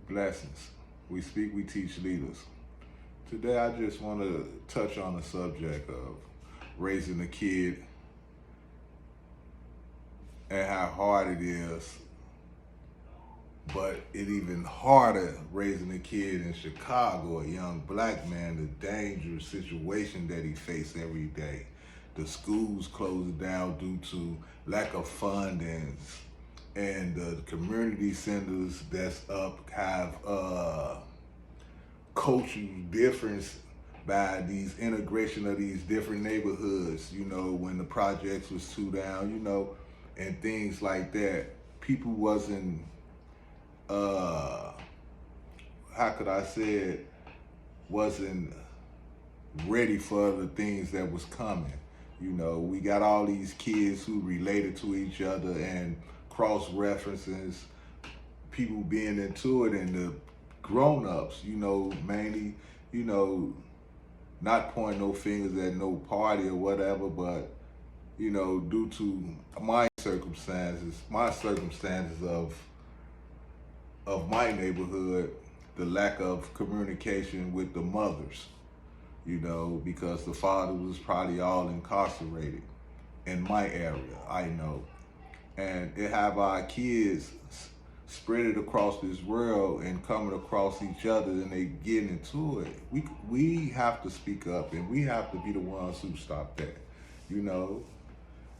Blessings. We speak, we teach leaders. Today I just want to touch on the subject of raising a kid and how hard it is, but it even harder raising a kid in Chicago, a young black man, the dangerous situation that he faces every day. The schools closed down due to lack of funding, and the community centers that's up have cultural difference by these integration of these different neighborhoods, when the projects was too down, and things like that. People wasn't, how could I say it, wasn't ready for the things that was coming. We got all these kids who related to each other and cross references, people being into it, and the grown-ups, mainly, not pointing no fingers at no party or whatever, but, due to my circumstances of my neighborhood, the lack of communication with the mothers, because the father was probably all incarcerated in my area, I know. And it have our kids spread it across this world and coming across each other, and they getting into it. We have to speak up, and we have to be the ones who stop that.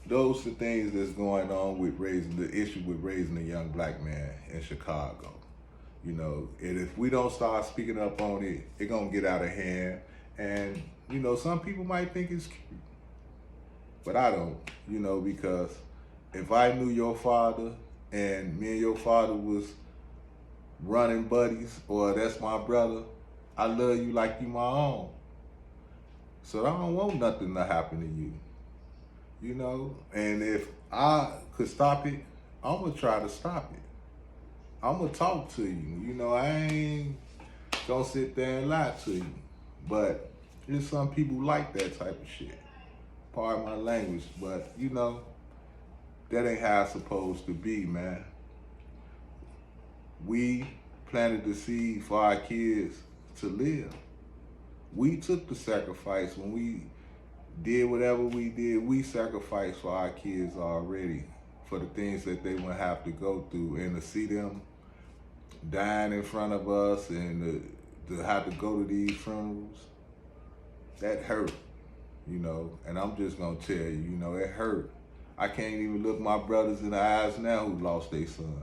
Those are things that's going on with the issue with raising a young black man in Chicago. And if we don't start speaking up on it, it's gonna get out of hand. And some people might think it's cute, but I don't. Because if I knew your father and me and your father was running buddies, or that's my brother, I love you like you my own. So I don't want nothing to happen to you. And if I could stop it, I'm gonna try to stop it. I'm gonna talk to you. I ain't gonna sit there and lie to you. But there's some people like that type of shit. Pardon my language, but that ain't how it's supposed to be, man. We planted the seed for our kids to live. We took the sacrifice when we did whatever we did. We sacrificed for our kids already, for the things that they would have to go through, and to see them dying in front of us, and to have to go to these funerals, that hurt, and I'm just gonna tell you, it hurt. I can't even look my brothers in the eyes now who lost their son.